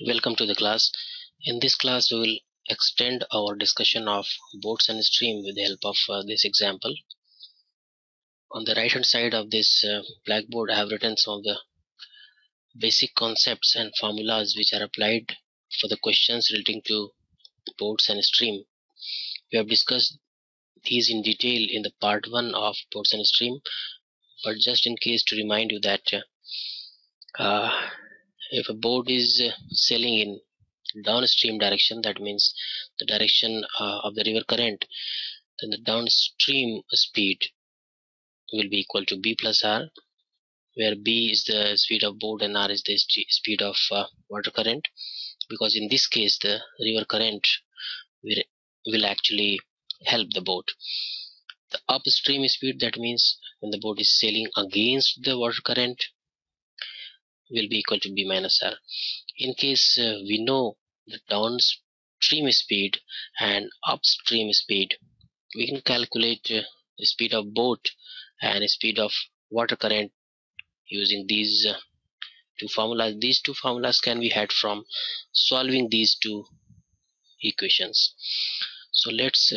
Welcome to the class. In this class, we will extend our discussion of boats and stream with the help of this example. On the right hand side of this blackboard, I have written some of the basic concepts and formulas which are applied for the questions relating to boats and stream. We have discussed these in detail in the part 1 of boats and stream, but just in case to remind you that if a boat is sailing in downstream direction, that means the direction of the river current, then the downstream speed will be equal to b plus r, where b is the speed of boat and r is the speed of water current, because in this case the river current will actually help the boat. The upstream speed, that means when the boat is sailing against the water current, will be equal to b minus r. In case we know the downstream speed and upstream speed, we can calculate the speed of boat and speed of water current using these two formulas. These two formulas can be had from solving these two equations. So let's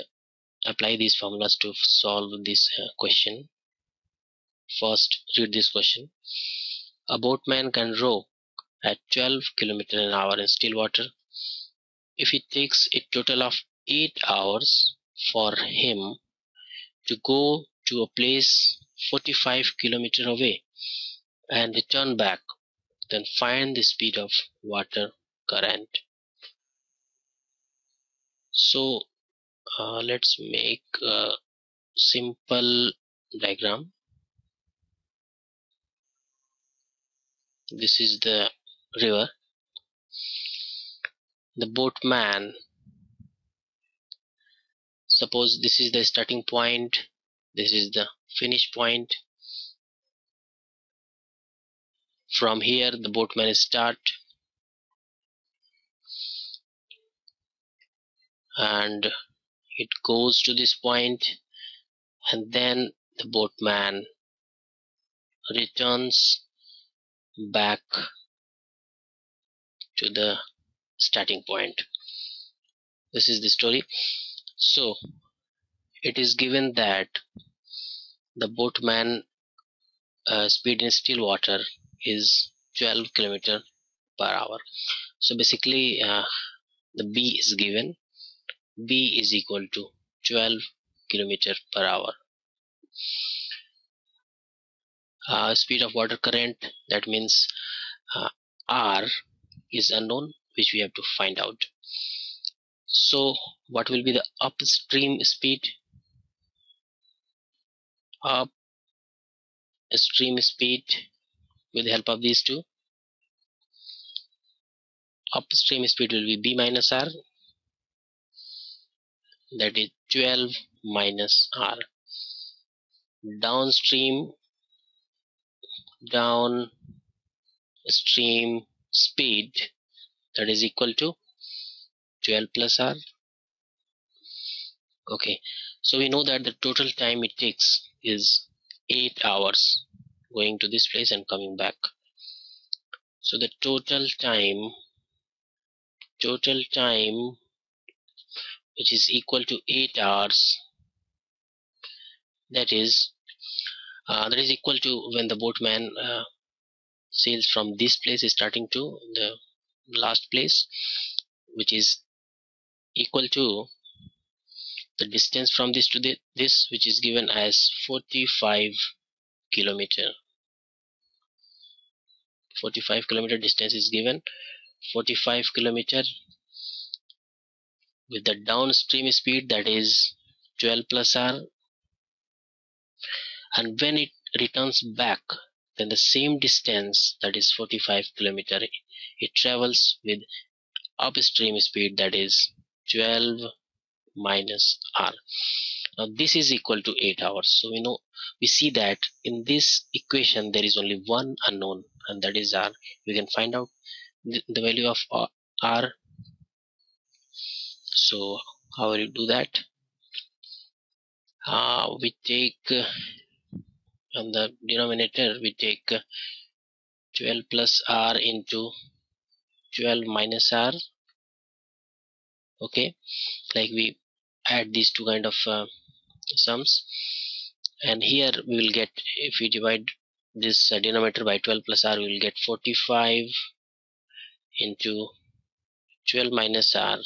apply these formulas to solve this question. First, read this question. A boatman can row at 12 km an hour in still water. If it takes a total of 8 hours for him to go to a place 45 km away and return back, then find the speed of water current. So let's make a simple diagram. This is the river. The boatman, suppose this is the starting point, this is the finish point. From here the boatman start and it goes to this point, and then the boatman returns back to the starting point. This is the story. So it is given that the boatman speed in still water is 12 km per hour. So basically the b is given. B is equal to 12 km per hour. Speed of water current, that means r is unknown, which we have to find out. So what will be the upstream speed? Upstream speed, with the help of these two, upstream speed will be b minus r, that is 12 minus r. Downstream speed, that is equal to 12 plus r. Okay, so we know that the total time it takes is 8 hours going to this place and coming back. So the total time which is equal to 8 hours, that is equal to when the boatman sails from this place starting to the last place, which is equal to the distance from this to this, which is given as 45 kilometer. 45 kilometer distance is given. 45 kilometer with the downstream speed, that is 12 plus r, and when it returns back, then the same distance, that is 45 kilometer, it travels with upstream speed, that is 12 minus r. Now this is equal to 8 hours. So we see that in this equation there is only one unknown, and that is r. We can find out the value of r. So how will you do that? We take on the denominator, we take 12 plus r into 12 minus r. Okay, like we add these two kind of sums, and here we will get, if we divide this denominator by 12 plus r, we will get 45 into 12 minus r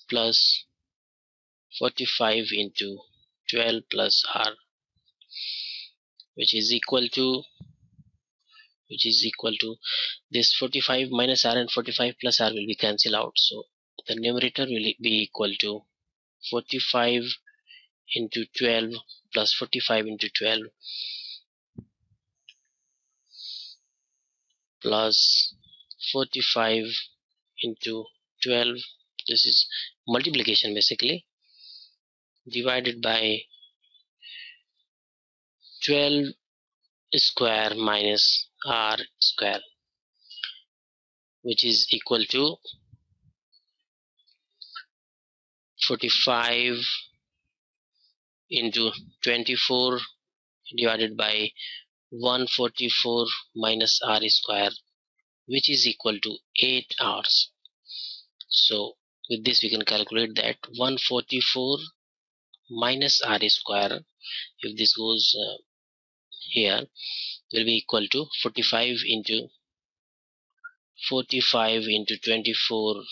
plus 45 into 12 plus r, which is equal to this 45 minus r and 45 plus r will be cancelled out, so the numerator will be equal to 45 into 12 plus 45 into 12 plus 45 into 12, this is multiplication basically, divided by 12 square minus r square, which is equal to 45 into 24 divided by 144 minus r square, which is equal to 8 hours. So with this we can calculate that 144 minus r square, if this goes here, will be equal to 45 into 24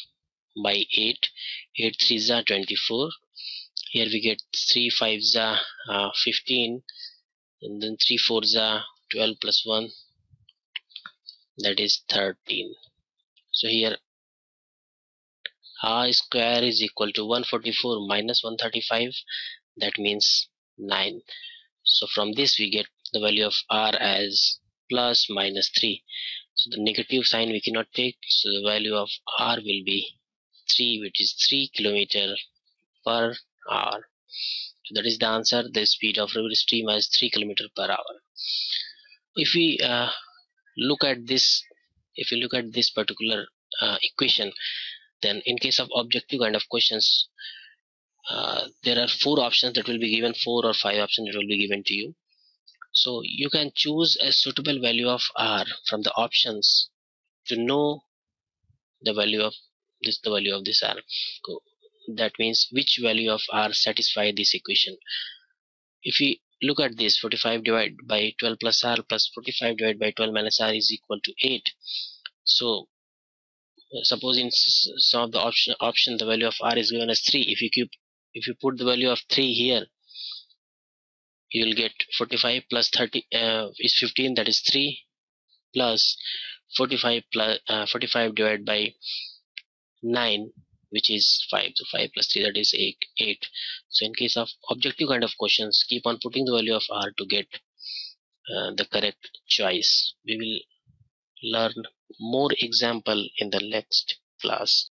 by 8. 8 3s are 24. Here we get 3 5s are 15, and then 3 4s are 12 plus 1, that is 13. So here r square is equal to 144 minus 135, that means 9. So from this we get the value of r as plus minus 3. So the negative sign we cannot take, so the value of r will be 3, which is 3 kilometer per hour. So that is the answer. The speed of river stream is 3 kilometer per hour. If we look at this, particular equation, then in case of objective kind of questions, there are 4 options that will be given, 4 or 5 options that will be given to you. So you can choose a suitable value of r from the options to know the value of this r. So that means which value of r satisfy this equation. If we look at this, 45 divided by 12 plus r plus 45 divided by 12 minus r is equal to 8. So suppose in some of the option the value of r is given as 3. If you put the value of 3 here, you will get 45 plus 30 is 15, that is 3, plus 45 plus 45 divided by 9, which is 5. So 5 plus 3, that is 8. So in case of objective kind of questions, keep on putting the value of r to get the correct choice. We will learn more example in the next class.